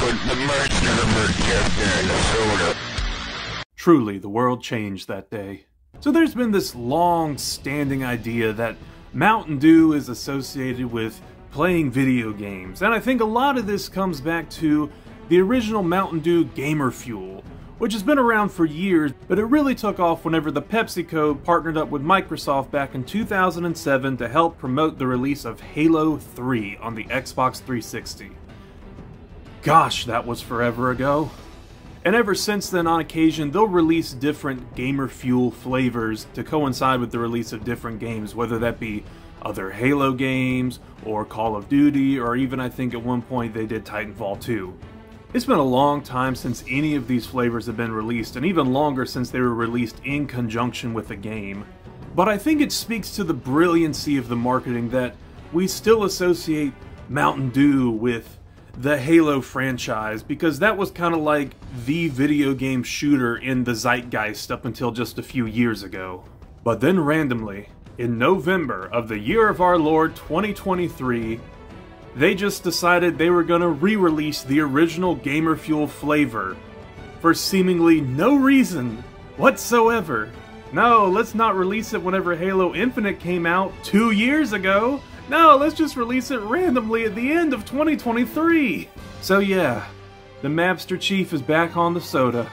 put the mercenary character in the soda. Truly, the world changed that day. So there's been this long-standing idea that Mountain Dew is associated with playing video games, and I think a lot of this comes back to the original Mountain Dew Gamer Fuel, which has been around for years, but it really took off whenever the PepsiCo partnered up with Microsoft back in 2007 to help promote the release of Halo 3 on the Xbox 360. Gosh, that was forever ago. And ever since then, on occasion, they'll release different Gamer Fuel flavors to coincide with the release of different games, whether that be other Halo games, or Call of Duty, or even I think at one point they did Titanfall 2. It's been a long time since any of these flavors have been released, and even longer since they were released in conjunction with a game. But I think it speaks to the brilliancy of the marketing that we still associate Mountain Dew with the Halo franchise, because that was kind of like the video game shooter in the zeitgeist up until just a few years ago. But then randomly, in November of the year of our Lord 2023, they just decided they were gonna re-release the original Gamer Fuel flavor for seemingly no reason whatsoever. No, let's not release it whenever Halo Infinite came out 2 years ago. No, let's just release it randomly at the end of 2023. So yeah, the Mapster Chief is back on the soda.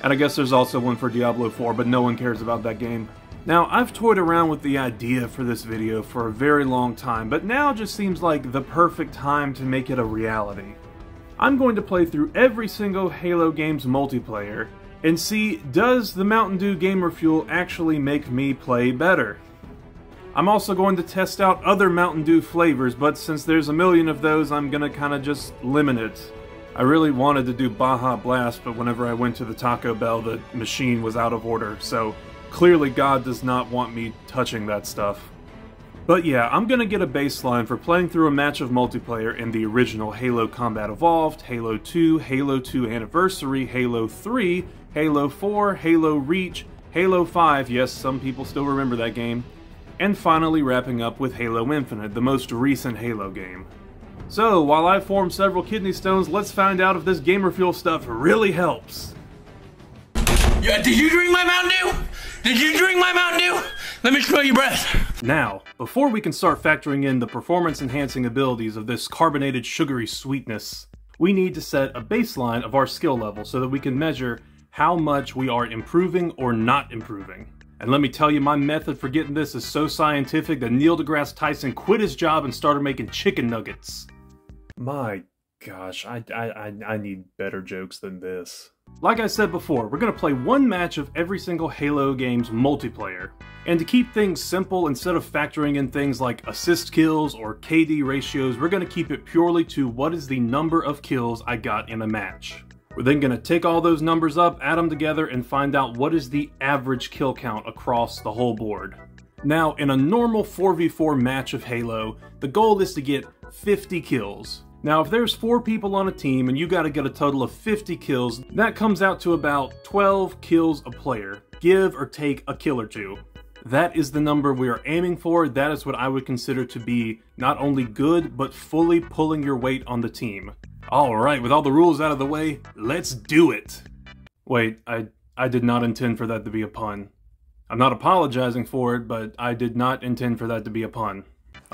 And I guess there's also one for Diablo 4, but no one cares about that game. Now, I've toyed around with the idea for this video for a very long time, but now just seems like the perfect time to make it a reality. I'm going to play through every single Halo game's multiplayer and see, does the Mountain Dew Gamer Fuel actually make me play better? I'm also going to test out other Mountain Dew flavors, but since there's a million of those, I'm gonna kinda just limit it. I really wanted to do Baja Blast, but whenever I went to the Taco Bell, the machine was out of order, so clearly God does not want me touching that stuff. But yeah, I'm gonna get a baseline for playing through a match of multiplayer in the original Halo Combat Evolved, Halo 2, Halo 2 Anniversary, Halo 3, Halo 4, Halo Reach, Halo 5, yes, some people still remember that game, and finally wrapping up with Halo Infinite, the most recent Halo game. So, while I form several kidney stones, let's find out if this Gamer Fuel stuff really helps. Yeah, did you drink my Mountain Dew? Did you drink my Mountain Dew? Let me smell your breath. Now, before we can start factoring in the performance-enhancing abilities of this carbonated sugary sweetness, we need to set a baseline of our skill level so that we can measure how much we are improving or not improving. And let me tell you, my method for getting this is so scientific that Neil deGrasse Tyson quit his job and started making chicken nuggets. My gosh, I need better jokes than this. Like I said before, we're going to play one match of every single Halo game's multiplayer. And to keep things simple, instead of factoring in things like assist kills or KD ratios, we're going to keep it purely to what is the number of kills I got in a match. We're then going to take all those numbers up, add them together, and find out what is the average kill count across the whole board. Now, in a normal 4v4 match of Halo, the goal is to get 50 kills. Now, if there's 4 people on a team and you gotta get a total of 50 kills, that comes out to about 12 kills a player, give or take a kill or two. That is the number we are aiming for. That is what I would consider to be not only good, but fully pulling your weight on the team. Alright, with all the rules out of the way, let's do it! Wait, I did not intend for that to be a pun. I'm not apologizing for it, but I did not intend for that to be a pun.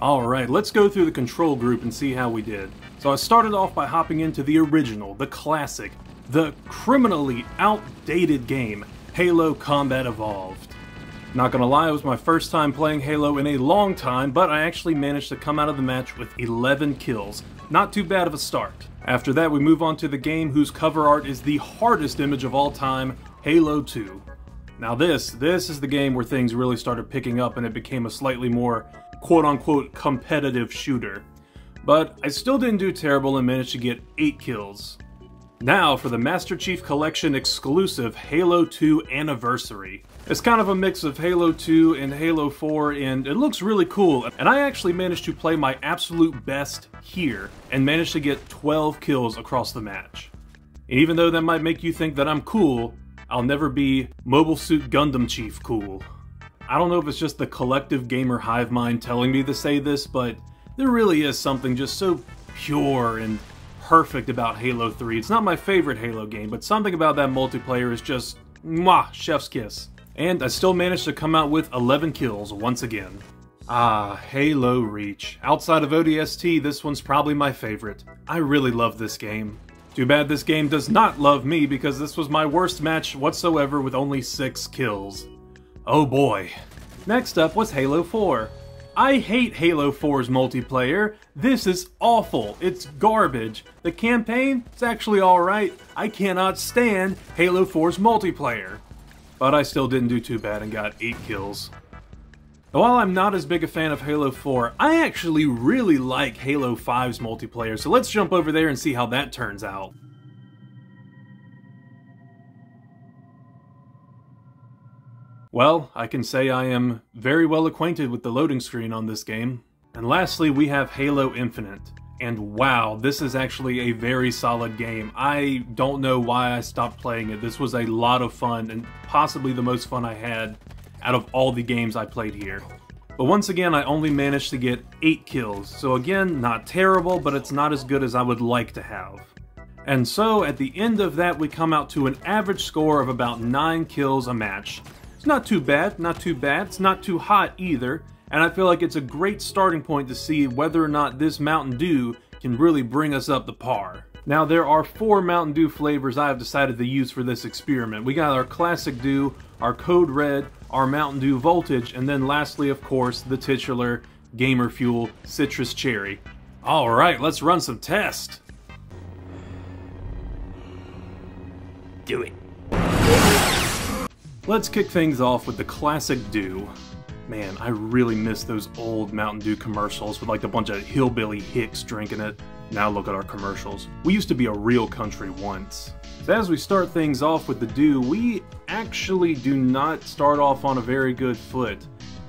Alright, let's go through the control group and see how we did. So I started off by hopping into the original, the classic, the criminally outdated game, Halo Combat Evolved. Not gonna lie, it was my first time playing Halo in a long time, but I actually managed to come out of the match with 11 kills. Not too bad of a start. After that, we move on to the game whose cover art is the hardest image of all time, Halo 2. Now this is the game where things really started picking up and it became a slightly more quote-unquote competitive shooter. But I still didn't do terrible and managed to get 8 kills. Now for the Master Chief Collection exclusive Halo 2 Anniversary. It's kind of a mix of Halo 2 and Halo 4 and it looks really cool. And I actually managed to play my absolute best here and managed to get 12 kills across the match. And even though that might make you think that I'm cool, I'll never be Mobile Suit Gundam Chief cool. I don't know if it's just the collective gamer hive mind telling me to say this, but there really is something just so pure and perfect about Halo 3. It's not my favorite Halo game, but something about that multiplayer is just, mwah, chef's kiss. And I still managed to come out with 11 kills once again. Ah, Halo Reach. Outside of ODST, this one's probably my favorite. I really love this game. Too bad this game does not love me, because this was my worst match whatsoever with only 6 kills. Oh boy. Next up was Halo 4. I hate Halo 4's multiplayer. This is awful. It's garbage. The campaign is actually alright. I cannot stand Halo 4's multiplayer. But I still didn't do too bad and got 8 kills. While I'm not as big a fan of Halo 4, I actually really like Halo 5's multiplayer, so let's jump over there and see how that turns out. Well, I can say I am very well acquainted with the loading screen on this game. And lastly, we have Halo Infinite. And wow, this is actually a very solid game. I don't know why I stopped playing it. This was a lot of fun, and possibly the most fun I had out of all the games I played here. But once again, I only managed to get 8 kills. So again, not terrible, but it's not as good as I would like to have. And so, at the end of that, we come out to an average score of about 9 kills a match. It's not too bad, not too bad. It's not too hot either. And I feel like it's a great starting point to see whether or not this Mountain Dew can really bring us up to par. Now, there are 4 Mountain Dew flavors I have decided to use for this experiment. We got our Classic Dew, our Code Red, our Mountain Dew Voltage, and then lastly, of course, the titular Gamer Fuel Citrus Cherry. Alright, let's run some tests. Do it. Let's kick things off with the Classic Dew. Man, I really miss those old Mountain Dew commercials with like a bunch of hillbilly hicks drinking it. Now look at our commercials. We used to be a real country once. So as we start things off with the Dew, we actually do not start off on a very good foot.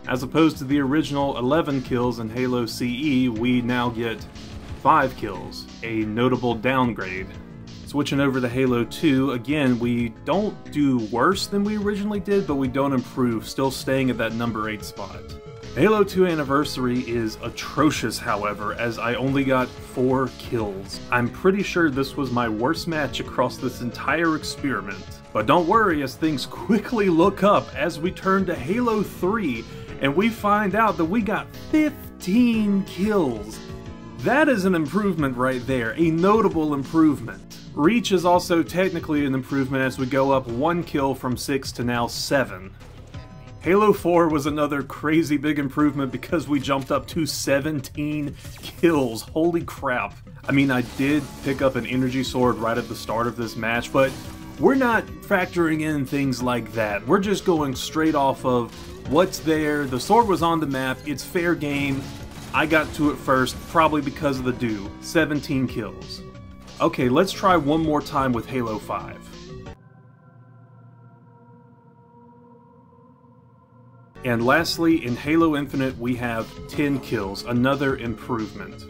As opposed to the original 11 kills in Halo CE, we now get 5 kills, a notable downgrade. Switching over to Halo 2, again, we don't do worse than we originally did, but we don't improve, still staying at that number 8 spot. Halo 2 Anniversary is atrocious, however, as I only got 4 kills. I'm pretty sure this was my worst match across this entire experiment. But don't worry, as things quickly look up as we turn to Halo 3, and we find out that we got 15 kills. That is an improvement right there, a notable improvement. Reach is also technically an improvement as we go up 1 kill from 6 to now 7. Halo 4 was another crazy big improvement because we jumped up to 17 kills. Holy crap. I mean, I did pick up an energy sword right at the start of this match, but we're not factoring in things like that. We're just going straight off of what's there. The sword was on the map. It's fair game. I got to it first, probably because of the Dew. 17 kills. Okay, let's try one more time with Halo 5. And lastly, in Halo Infinite, we have 10 kills, another improvement.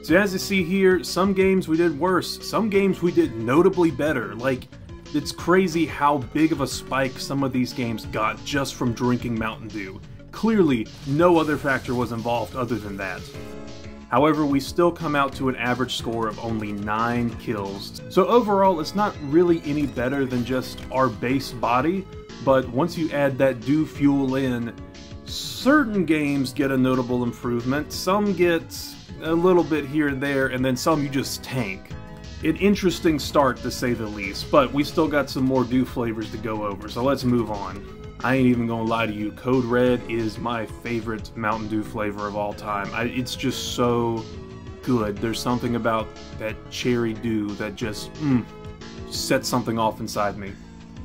So as you see here, some games we did worse, some games we did notably better. Like, it's crazy how big of a spike some of these games got just from drinking Mountain Dew. Clearly, no other factor was involved other than that. However, we still come out to an average score of only 9 kills. So overall, it's not really any better than just our base body, but once you add that Dew fuel in, certain games get a notable improvement, some get a little bit here and there, and then some you just tank. An interesting start to say the least, but we still got some more Dew flavors to go over, so let's move on. I ain't even gonna lie to you, Code Red is my favorite Mountain Dew flavor of all time. It's just so good. There's something about that cherry dew that just sets something off inside me.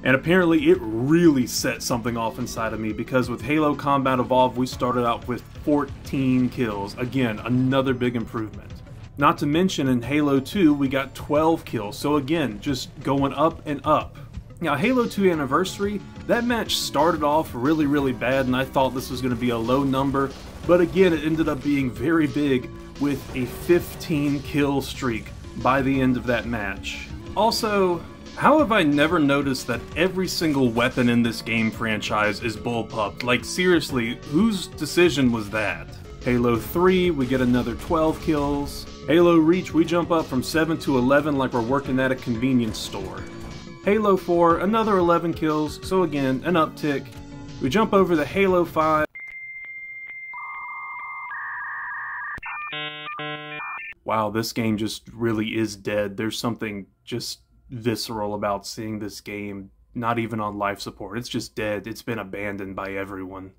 And apparently it really set something off inside of me, because with Halo Combat Evolved we started out with 14 kills. Again, another big improvement. Not to mention in Halo 2 we got 12 kills, so again, just going up and up. Now, Halo 2 Anniversary, that match started off really bad, and I thought this was going to be a low number, but again, it ended up being very big with a 15 kill streak by the end of that match. Also, how have I never noticed that every single weapon in this game franchise is bullpupped? Like, seriously, whose decision was that? Halo 3, we get another 12 kills. Halo Reach, we jump up from 7 to 11 like we're working at a convenience store. Halo 4, another 11 kills, so again, an uptick. We jump over to Halo 5. Wow, this game just really is dead. There's something just visceral about seeing this game, not even on life support. It's just dead. It's been abandoned by everyone.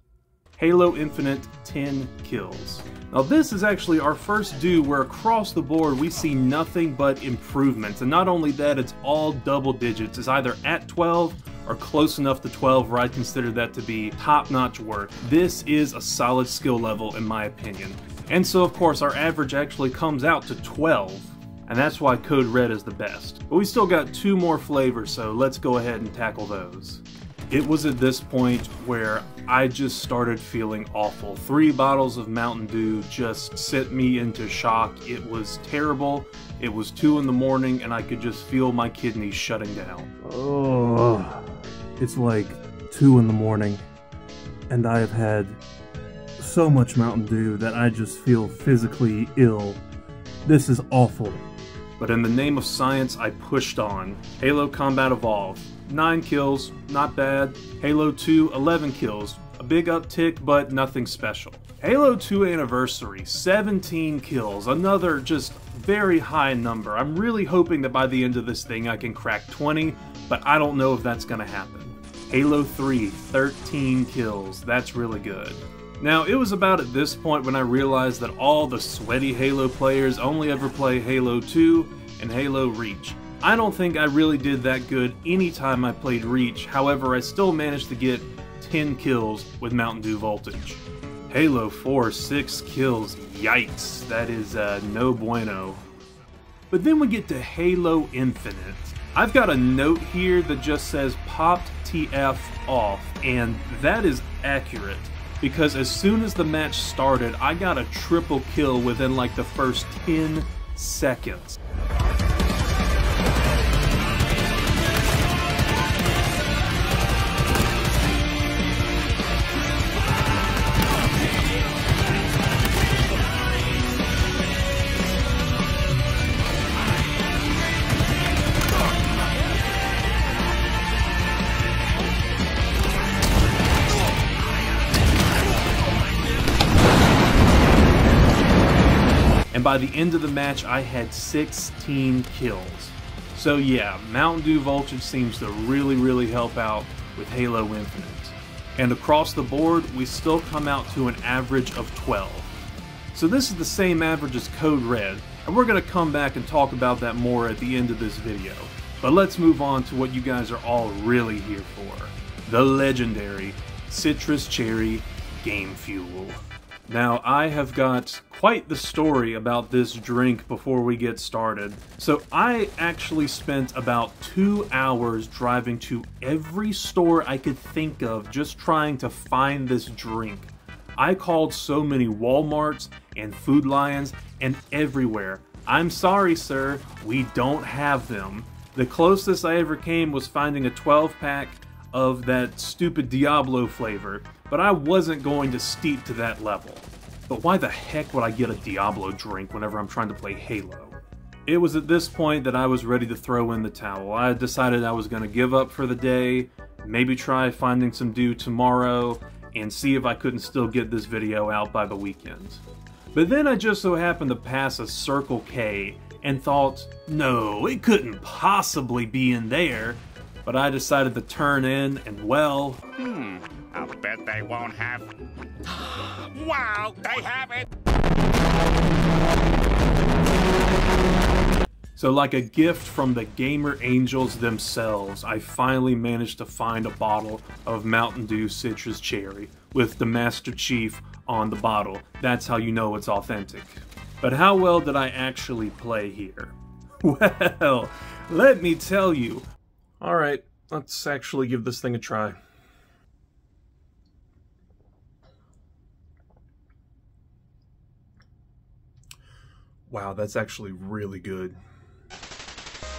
Halo Infinite, 10 kills. Now this is actually our first do where across the board we see nothing but improvements, and not only that, it's all double digits. It's either at 12 or close enough to 12 where I consider that to be top-notch work. This is a solid skill level in my opinion. And so of course our average actually comes out to 12, and that's why Code Red is the best. But we still got 2 more flavors, so let's go ahead and tackle those. It was at this point where I just started feeling awful. 3 bottles of Mountain Dew just sent me into shock. It was terrible. It was 2 in the morning and I could just feel my kidneys shutting down. Oh, it's like 2 in the morning and I have had so much Mountain Dew that I just feel physically ill. This is awful. But in the name of science, I pushed on. Halo Combat Evolved. 9 kills, not bad. Halo 2, 11 kills. A big uptick, but nothing special. Halo 2 Anniversary, 17 kills. Another just very high number. I'm really hoping that by the end of this thing I can crack 20, but I don't know if that's gonna happen. Halo 3, 13 kills. That's really good. Now, it was about at this point when I realized that all the sweaty Halo players only ever play Halo 2 and Halo Reach. I don't think I really did that good anytime I played Reach, however I still managed to get 10 kills with Mountain Dew Voltage. Halo 4, 6 kills, yikes, that is no bueno. But then we get to Halo Infinite. I've got a note here that just says popped TF off, and that is accurate, because as soon as the match started, I got a triple kill within like the first 10 seconds. And by the end of the match, I had 16 kills. So yeah, Mountain Dew Voltage seems to really help out with Halo Infinite. And across the board, we still come out to an average of 12. So this is the same average as Code Red, and we're going to come back and talk about that more at the end of this video. But let's move on to what you guys are all really here for. The legendary Citrus Cherry Game Fuel. Now, I have got quite the story about this drink before we get started. So I actually spent about 2 hours driving to every store I could think of just trying to find this drink. I called so many Walmarts and Food Lions and everywhere. I'm sorry, sir, we don't have them. The closest I ever came was finding a 12-pack of that stupid Diablo flavor, but I wasn't going to steep to that level. But why the heck would I get a Diablo drink whenever I'm trying to play Halo? It was at this point that I was ready to throw in the towel. I decided I was going to give up for the day, maybe try finding some dew tomorrow, and see if I couldn't still get this video out by the weekend. But then I just so happened to pass a Circle K and thought, no, it couldn't possibly be in there. But I decided to turn in, and well... I'll bet they won't have... Wow, they have it! So like a gift from the gamer angels themselves, I finally managed to find a bottle of Mountain Dew Citrus Cherry with the Master Chief on the bottle. That's how you know it's authentic. But how well did I actually play here? Well, let me tell you. Alright, let's actually give this thing a try. Wow, that's actually really good.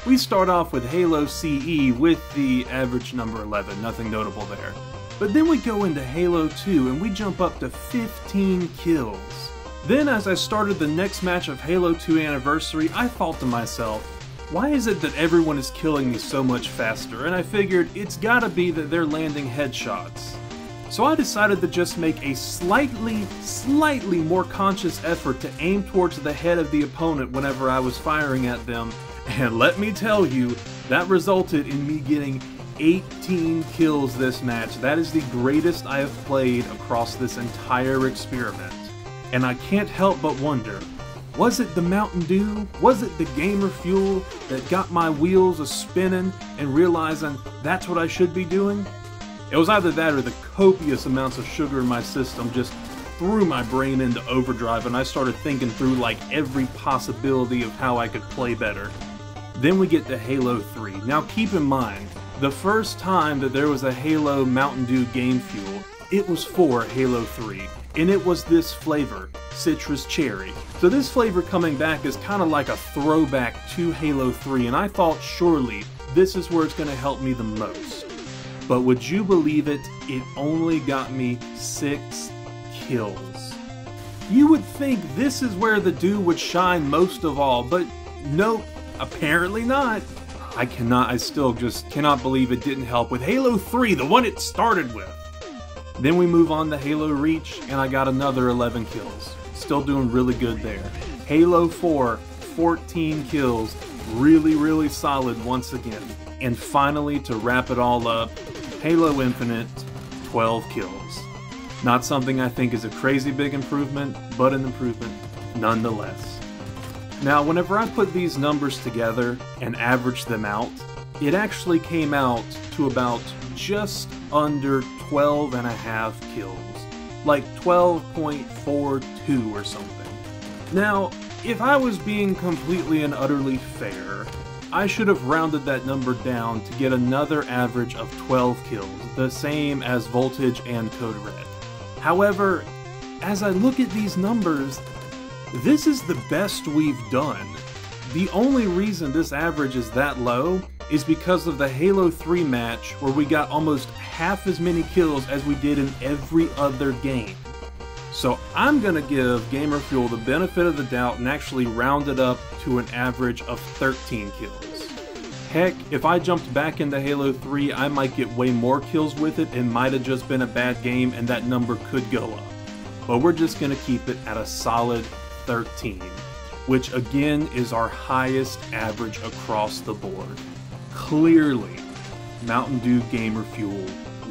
We start off with Halo CE with the average number 11, nothing notable there. But then we go into Halo 2 and we jump up to 15 kills. Then as I started the next match of Halo 2 Anniversary, I thought to myself, why is it that everyone is killing me so much faster? And I figured it's gotta be that they're landing headshots. So I decided to just make a slightly more conscious effort to aim towards the head of the opponent whenever I was firing at them. And let me tell you, that resulted in me getting 18 kills this match. That is the greatest I have played across this entire experiment. And I can't help but wonder, was it the Mountain Dew? Was it the gamer fuel that got my wheels a-spinning and realizing that's what I should be doing? It was either that or the copious amounts of sugar in my system just threw my brain into overdrive and I started thinking through like every possibility of how I could play better. Then we get to Halo 3. Now keep in mind, the first time that there was a Halo Mountain Dew game fuel, it was for Halo 3. And it was this flavor, citrus cherry. So this flavor coming back is kind of like a throwback to Halo 3, and I thought surely this is where it's going to help me the most. But would you believe it, it only got me 6 kills. You would think this is where the Dew would shine most of all, but nope, apparently not. I still just cannot believe it didn't help with Halo 3, the one it started with. Then we move on to Halo Reach, and I got another 11 kills. Still doing really good there. Halo 4, 14 kills. Really solid once again. And finally, to wrap it all up, Halo Infinite, 12 kills. Not something I think is a crazy big improvement, but an improvement nonetheless. Now, whenever I put these numbers together and averaged them out, it actually came out to about just under 12.5 kills. Like 12.42 or something. Now, if I was being completely and utterly fair, I should have rounded that number down to get another average of 12 kills, the same as Voltage and Code Red. However, as I look at these numbers, this is the best we've done. The only reason this average is that low is because of the Halo 3 match where we got almost half as many kills as we did in every other game. So I'm gonna give GamerFuel the benefit of the doubt and actually round it up to an average of 13 kills. Heck, if I jumped back into Halo 3, I might get way more kills with it and might have just been a bad game and that number could go up. But we're just gonna keep it at a solid 13, which again is our highest average across the board. Clearly, Mountain Dew Gamer Fuel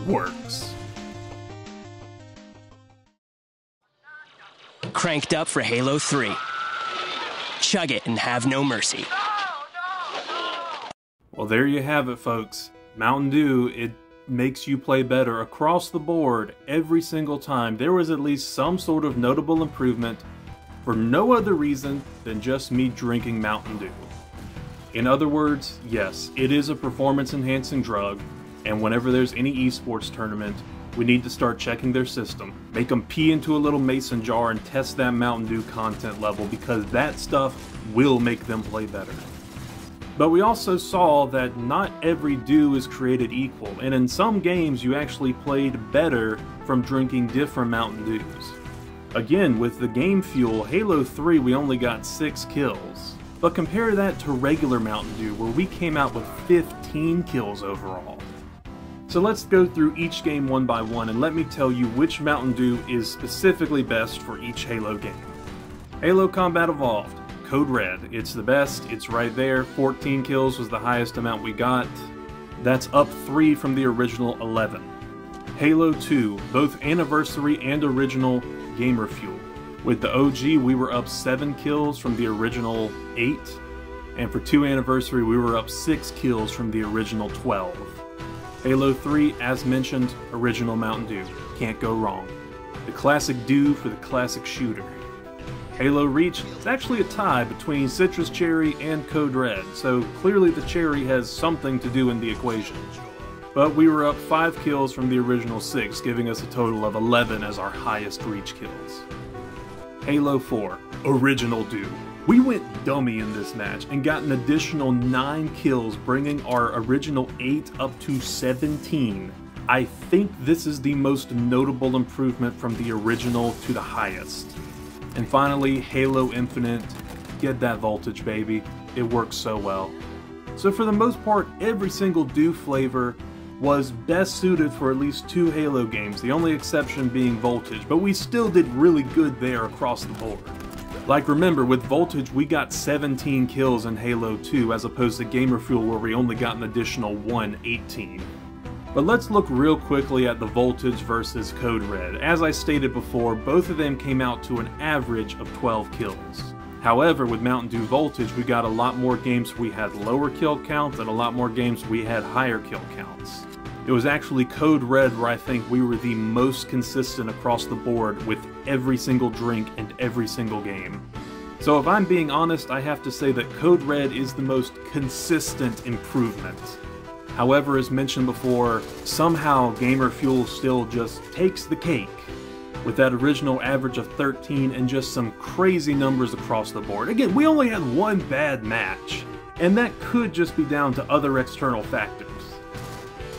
works. Cranked up for Halo 3. Chug it and have no mercy. Well, there you have it, folks. Mountain Dew, it makes you play better across the board every single time. There was at least some sort of notable improvement for no other reason than just me drinking Mountain Dew. In other words, yes, it is a performance-enhancing drug, and whenever there's any esports tournament, we need to start checking their system. Make them pee into a little mason jar and test that Mountain Dew content level, because that stuff will make them play better. But we also saw that not every Dew is created equal, and in some games you actually played better from drinking different Mountain Dews. Again, with the game fuel, Halo 3 we only got 6 kills. But compare that to regular Mountain Dew, where we came out with 15 kills overall. So let's go through each game one by one, and let me tell you which Mountain Dew is specifically best for each Halo game. Halo Combat Evolved, Code Red. It's the best, it's right there. 14 kills was the highest amount we got. That's up 3 from the original 11. Halo 2, both Anniversary and Original Gamer Fuel. With the OG, we were up 7 kills from the original 8, and for 2 Anniversary, we were up 6 kills from the original 12. Halo 3, as mentioned, Original Mountain Dew. Can't go wrong. The classic Dew for the classic shooter. Halo Reach is actually a tie between Citrus Cherry and Code Red, so clearly the cherry has something to do in the equation. But we were up 5 kills from the original 6, giving us a total of 11 as our highest Reach kills. Halo 4, Original Dew. We went dummy in this match and got an additional 9 kills, bringing our original 8 up to 17. I think this is the most notable improvement from the original to the highest. And finally, Halo Infinite. Get that voltage, baby. It works so well. So for the most part, every single Dew flavor was best suited for at least 2 Halo games, the only exception being Voltage, but we still did really good there across the board. Like remember, with Voltage we got 17 kills in Halo 2 as opposed to Gamer Fuel where we only got an additional 18. But let's look real quickly at the Voltage versus Code Red. As I stated before, both of them came out to an average of 12 kills. However, with Mountain Dew Voltage, we got a lot more games we had lower kill counts and a lot more games we had higher kill counts. It was actually Code Red where I think we were the most consistent across the board with every single drink and every single game. So if I'm being honest, I have to say that Code Red is the most consistent improvement. However, as mentioned before, somehow Gamer Fuel still just takes the cake, with that original average of 13 and just some crazy numbers across the board. Again, we only had one bad match, and that could just be down to other external factors.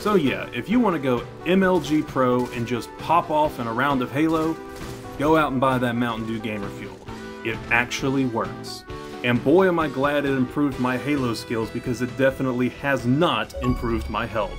So yeah, if you want to go MLG Pro and just pop off in a round of Halo, go out and buy that Mountain Dew Gamer Fuel. It actually works. And boy am I glad it improved my Halo skills, because it definitely has not improved my health.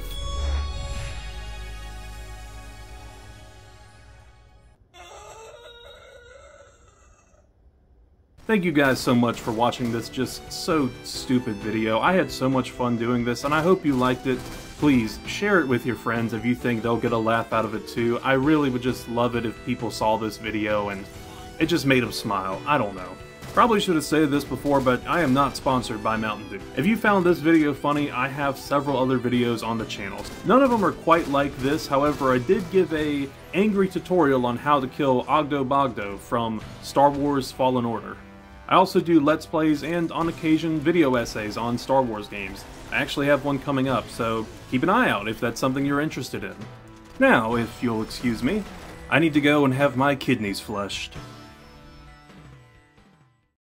Thank you guys so much for watching this just so stupid video. I had so much fun doing this, and I hope you liked it. Please, share it with your friends if you think they'll get a laugh out of it too. I really would just love it if people saw this video and it just made them smile. I don't know. Probably should have said this before, but I am not sponsored by Mountain Dew. If you found this video funny, I have several other videos on the channel. None of them are quite like this, however I did give a angry tutorial on how to kill Ogdo Bogdo from Star Wars Fallen Order. I also do Let's Plays and, on occasion, video essays on Star Wars games. I actually have one coming up, so keep an eye out if that's something you're interested in. Now, if you'll excuse me, I need to go and have my kidneys flushed.